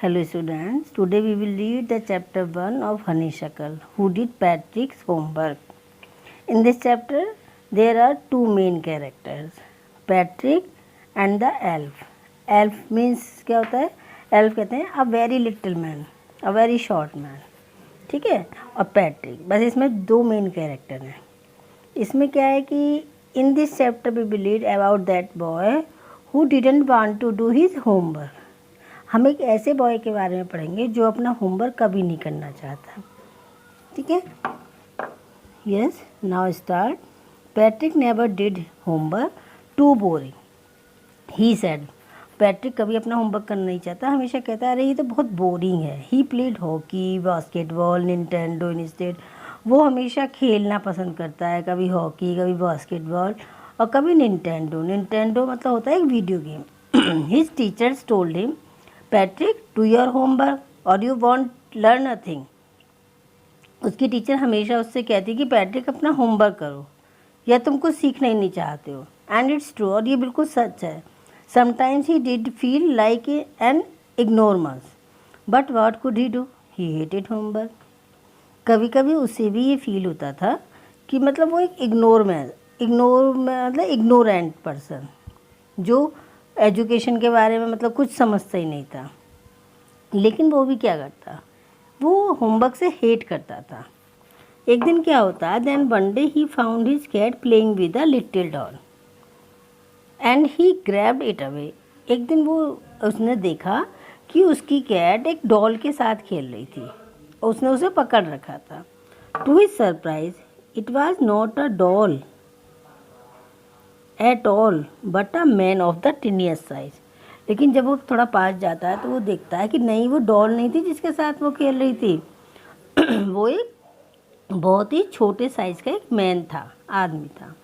Hello students, today we will read the chapter 1 of Honeysuckle, who did Patrick's homework. In this chapter, there are two main characters, Patrick and the elf. Elf means क्या होता है? Elf कहते हैं a very little man, a very short man. ठीक है? और Patrick, बस इसमें दो मेन कैरेक्टर हैं. इसमें क्या है कि in this chapter we will read about that boy who didn't want to do his homework. हम एक ऐसे बॉय के बारे में पढ़ेंगे जो अपना होमवर्क कभी नहीं करना चाहता. ठीक है. Yes, now start. Patrick never did homework, too boring. He said, Patrick कभी अपना होमवर्क करना नहीं चाहता, हमेशा कहता है अरे ये तो बहुत बोरिंग है. He played hockey, basketball, Nintendo instead. वो हमेशा खेलना पसंद करता है, कभी हॉकी, कभी बास्केटबॉल और कभी निंटेंडो. निंटेंडो मतलब होता है एक video game. His teachers told him, Patrick do your homework और यू वॉन्ट लर्न नथिंग. उसकी टीचर हमेशा उससे कहती कि पैट्रिक अपना होमवर्क करो या तुम कुछ सीखना ही नहीं चाहते हो. एंड इट्स ट्रू, और ये बिल्कुल सच है. Sometimes he did feel like an ignoramus, but what could he do, he hated homework. कभी कभी उसे भी ये फील होता था कि मतलब वो एक इग्नोर मतलब इग्नोरेंट पर्सन जो एजुकेशन के बारे में मतलब कुछ समझता ही नहीं था. लेकिन वो भी क्या करता, वो होमवर्क से हेट करता था. एक दिन क्या होता, then one day he found his cat playing with a little doll and he grabbed it away. एक दिन वो उसने देखा कि उसकी कैट एक डॉल के साथ खेल रही थी और उसने उसे पकड़ रखा था. To his surprise it was not a doll at all but a man of the tiniest size. लेकिन जब वो थोड़ा पास जाता है तो वो देखता है कि नहीं, वो डॉल नहीं थी जिसके साथ वो खेल रही थी. वो एक बहुत ही छोटे साइज़ का एक मैन था, आदमी था.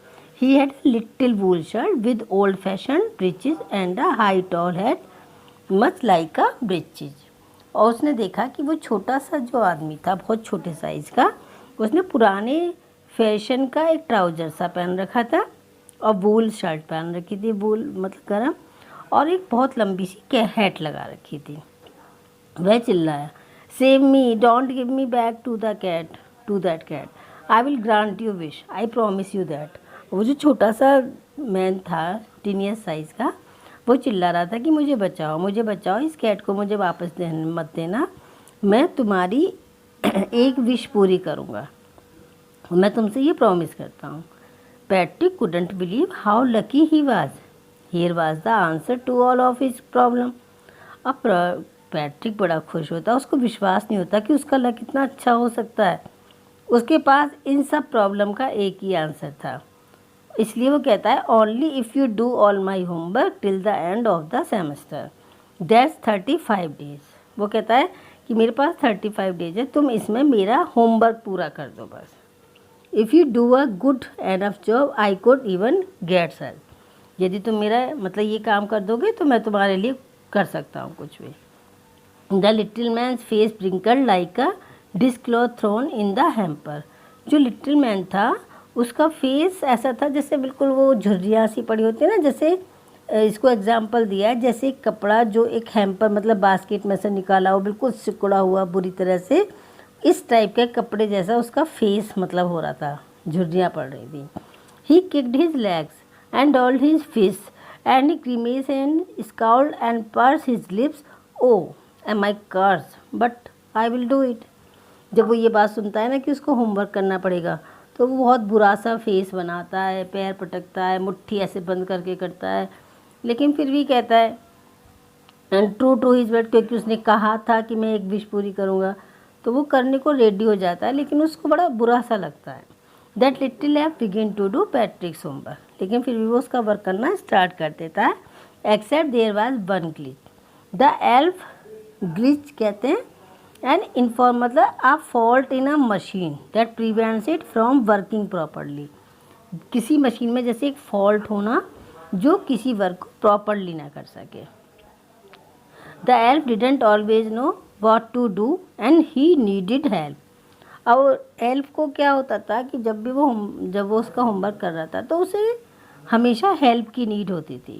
He had little wool shirt with old fashion breeches and a high tall hat much like a breeches. और उसने देखा कि वो छोटा सा जो आदमी था, बहुत छोटे साइज़ का, उसने पुराने फैशन का एक ट्राउज़र सा पहन रखा था और वूल शर्ट पहन रखी थी, वूल मतलब गरम, और एक बहुत लंबी सी हैट लगा रखी थी. वह चिल्लाया, save me, don't give me back to that cat, I will grant you wish, I promise you that. वो जो छोटा सा मैन था टीनियस साइज़ का, वो चिल्ला रहा था कि मुझे बचाओ, इस कैट को मुझे वापस मत देना, मैं तुम्हारी एक विश पूरी करूँगा, मैं तुमसे ये प्रॉमिस करता हूँ. Patrick couldn't believe how lucky he was. Here was the answer to all of his problem. अब पैट्रिक बड़ा खुश होता, उसको विश्वास नहीं होता कि उसका लक इतना अच्छा हो सकता है. उसके पास इन सब प्रॉब्लम का एक ही आंसर था. इसलिए वो कहता है, only if you do all my homework till the end of the semester, that's 35 days. वो कहता है कि मेरे पास 35 डेज है, तुम इसमें मेरा होमवर्क पूरा कर दो बस. If you do a good enough job I could even get help. यदि तुम मेरा मतलब ये काम कर दोगे तो मैं तुम्हारे लिए कर सकता हूँ कुछ भी. The little man face wrinkled like a dishcloth thrown in the hamper. जो लिटिल मैन था उसका फेस ऐसा था जैसे बिल्कुल वो झुर्रियाँ सी पड़ी होती है ना, जैसे इसको एग्जाम्पल दिया है जैसे कपड़ा जो एक हैम्पर मतलब बास्केट में से निकाला हो, बिल्कुल सिकुड़ा हुआ बुरी तरह से, इस टाइप के कपड़े जैसा उसका फेस मतलब हो रहा था, झुर्रियाँ पड़ रही थी. He kicked his legs and balled his fist and he grimace and scowled and purse his lips, oh am I curse but I will do it. जब वो ये बात सुनता है ना कि उसको होमवर्क करना पड़ेगा, तो वो बहुत बुरा सा फेस बनाता है, पैर पटकता है, मुट्ठी ऐसे बंद करके करता है, लेकिन फिर भी कहता है and true to his word, क्योंकि उसने कहा था कि मैं एक विश पूरी करूँगा, तो वो करने को रेडी हो जाता है. लेकिन उसको बड़ा बुरा सा लगता है. That little elf begin to do Patrick's homework. लेकिन फिर भी वो उसका वर्क करना स्टार्ट कर देता है. Except there was one glitch. The elf glitch कहते हैं एंड इन्फॉर्म मतलब a fault in a machine that prevents it from working properly. किसी मशीन में जैसे एक फॉल्ट होना जो किसी वर्क को प्रॉपरली ना कर सके. The elf didn't always no what to do and he needed help. और एल्फ को क्या होता था कि जब वो उसका होमवर्क कर रहा था तो उसे हमेशा हेल्प की नीड होती थी.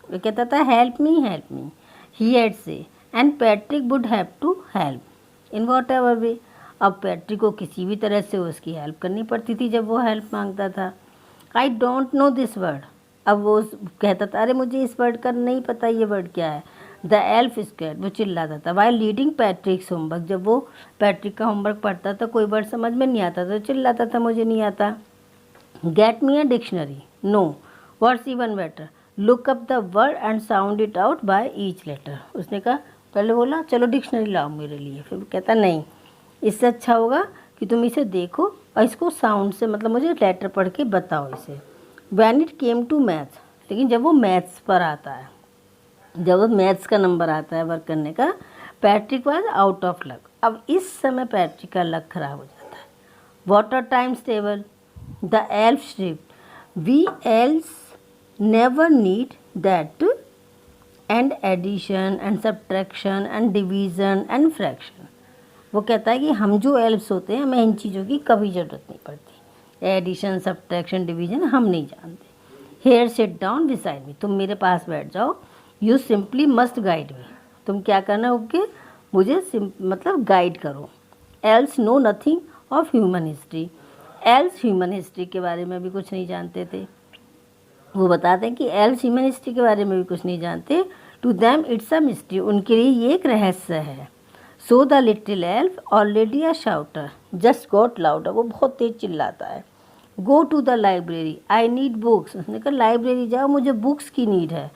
वो कहता था help me. He had said and Patrick would have to help in whatever way. अब पैट्रिक को किसी भी तरह से उसकी हेल्प करनी पड़ती थी जब वो हेल्प मांगता था। I don't know this word. अब वो कहता था अरे मुझे इस वर्ड का नहीं पता, ये वर्ड क्या है। द एल्फ स्कैर्ड, वो चिल्लाता था। वाई लीडिंग पैट्रिक्स होमवर्क, जब वो पैट्रिक का होमवर्क पढ़ता था कोई वर्ड समझ में नहीं आता था, चिल्लाता था मुझे नहीं आता। Get me a dictionary, no, what's even better, look up the word and sound it out by each letter. उसने कहा, पहले बोला चलो डिक्शनरी लाओ मेरे लिए, फिर कहता नहीं, इससे अच्छा होगा कि तुम इसे देखो और इसको साउंड से, मतलब मुझे लेटर पढ़ के बताओ इसे। When it came to maths, लेकिन जब वो मैथ्स पर आता है, जब वो मैथ्स का नंबर आता है वर्क करने का, Patrick was out of luck. अब इस समय पैट्रिक का लक खराब हो जाता है। Water times table, the elf shrift, we elves never need that, and addition and subtraction and division and fraction. वो कहता है कि हम जो एल्फ्स होते हैं हमें इन चीज़ों की कभी ज़रूरत नहीं पड़ती, एडिशन सब्ट्रैक्शन डिवीज़न हम नहीं जानते। Here sit down beside me, तुम मेरे पास बैठ जाओ। You simply must guide me, तुम क्या करना ओके, मुझे मतलब गाइड करो। Elves know nothing of human history, elves human history के बारे में भी कुछ नहीं जानते थे। वो बताते हैं कि एल्स ह्यूमन हिस्ट्री के बारे में भी कुछ नहीं जानते। To them it's a mystery, उनके लिए ये एक रहस्य है। So the little elf already a shouter just got louder, वो बहुत तेज चिल्लाता है। Go to the library, I need books, उसने कहा लाइब्रेरी जाओ, मुझे बुक्स की नीड है।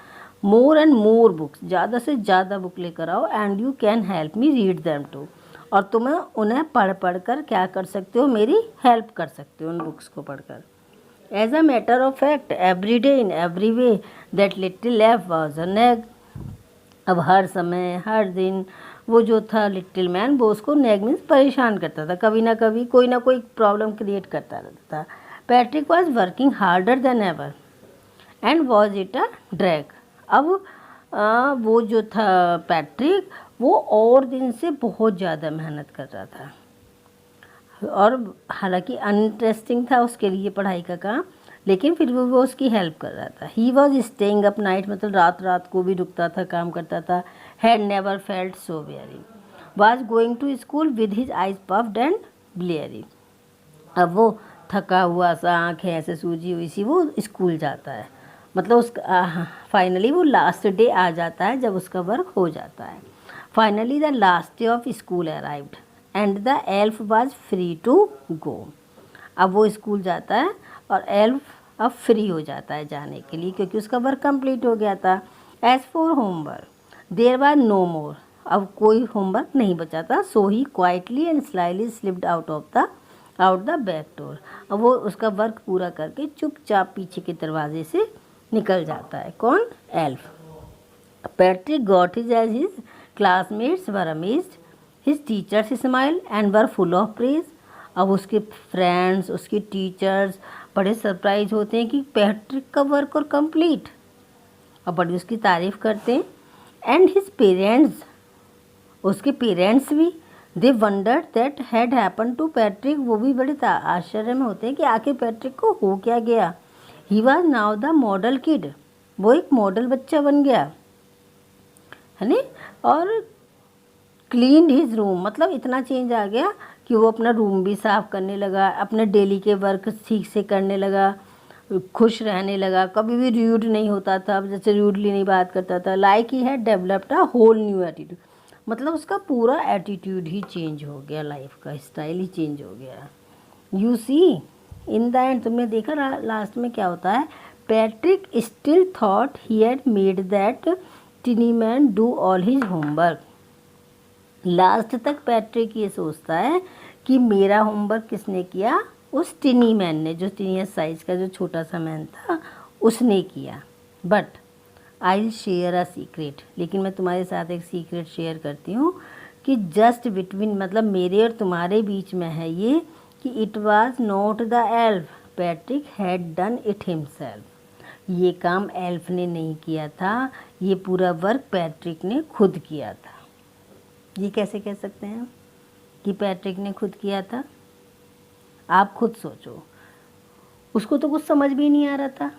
मोर एंड मोर बुक्स, ज़्यादा से ज़्यादा बुक लेकर आओ। And you can help me read them too, और तुम्हें उन्हें पढ़ पढ़ कर क्या कर सकते हो, मेरी हेल्प कर सकते हो उन बुक्स को पढ़कर। As a matter of fact every day in every way that little elf was a nag. अब हर समय हर दिन वो जो था लिटिल मैन, वो उसको नेग मीन्स परेशान करता था, कभी ना कभी कोई ना कोई प्रॉब्लम क्रिएट करता रहता था। Patrick was working harder than ever and was it a drag. अब वो जो था पैट्रिक, वो और दिन से बहुत ज़्यादा मेहनत कर रहा था, और हालांकि अनइंटरेस्टिंग था उसके लिए पढ़ाई का काम, लेकिन फिर भी वो उसकी हेल्प कर रहा था। He was staying up night, मतलब रात रात को भी रुकता था, काम करता था। Had never felt so very, was going to school with his eyes puffed and bleary. अब वो थका हुआ सा, आँखें ऐसे सूजी हुई सी, वो स्कूल जाता है, मतलब उसका फाइनली वो लास्ट डे आ जाता है जब उसका वर्क हो जाता है। Finally the last day of school arrived and the elf was free to go. अब वो स्कूल जाता है और एल्फ अब फ्री हो जाता है जाने के लिए, क्योंकि उसका वर्क कंप्लीट हो गया था। As for homework there was no more, अब कोई होमवर्क नहीं बचा था। So he quietly and slyly slipped out the back door. अब वो उसका वर्क पूरा करके चुपचाप पीछे के दरवाजे से निकल जाता है। कौन? Elf. Patrick got his age his classmates were amazed, his teachers smile and were full of praise. अब उसके फ्रेंड्स, उसके टीचर्स बड़े सरप्राइज होते हैं कि पैट्रिक का वर्क और कंप्लीट, और बड़ी उसकी तारीफ़ करते हैं। एंड हिज पेरेंट्स, उसके पेरेंट्स भी, they wondered that had happen to Patrick, वो भी बड़े आश्चर्य में होते हैं कि आखिर पैट्रिक को हो क्या गया। He was now the model kid, वो एक मॉडल बच्चा बन गया है नी। और क्लीन हिज रूम, मतलब इतना चेंज आ गया कि वो अपना रूम भी साफ़ करने लगा, अपने डेली के वर्क ठीक से करने लगा, खुश रहने लगा, कभी भी रूड नहीं होता था, अब जैसे रूडली नहीं बात करता था। Like he had developed a whole new attitude, मतलब उसका पूरा एटीट्यूड ही चेंज हो गया, लाइफ का स्टाइल ही चेंज हो गया। You see in the end, तुमने देखा लास्ट में क्या होता है, Patrick still thought he had made that tiny man do all his homework. Last तक पैट्रिक ये सोचता है कि मेरा होमवर्क किसने किया, उस टिनी मैन ने, जो टिनी साइज का जो छोटा सा मैन था उसने किया। But I share a secret, लेकिन मैं तुम्हारे साथ एक सीक्रेट शेयर करती हूँ कि जस्ट बिटवीन, मतलब मेरे और तुम्हारे बीच में है ये, कि it was not the elf, Patrick had done it himself. ये काम एल्फ ने नहीं किया था, ये पूरा वर्क पैट्रिक ने खुद किया था। ये कैसे कह सकते हैं कि पैट्रिक ने खुद किया था? आप खुद सोचो, उसको तो कुछ समझ भी नहीं आ रहा था,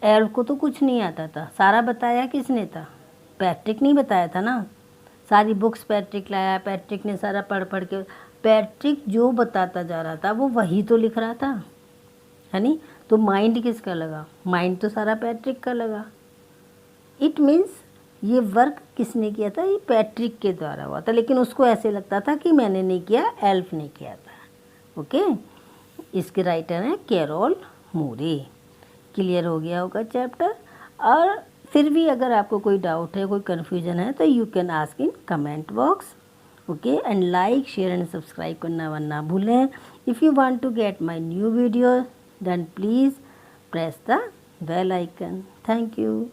एल्फ को तो कुछ नहीं आता था, सारा बताया किसने था? पैट्रिक नहीं बताया था ना, सारी बुक्स पैट्रिक लाया, पैट्रिक ने सारा पढ़ पढ़ के, पैट्रिक जो बताता जा रहा था वो वही तो लिख रहा था, है नी। तो माइंड किसका लगा? माइंड तो सारा पैट्रिक का लगा। इट मीन्स ये वर्क किसने किया था? ये पैट्रिक के द्वारा हुआ था, लेकिन उसको ऐसे लगता था कि मैंने नहीं किया, एल्फ ने किया था। ओके, इसके राइटर हैं कैरोल मूरे। क्लियर हो गया होगा चैप्टर। और फिर भी अगर आपको कोई डाउट है, कोई कन्फ्यूजन है, तो you can ask in comment box. Okay, and like, share and subscribe करना ना भूलें। If you want to get my new video then please press the bell icon. Thank you.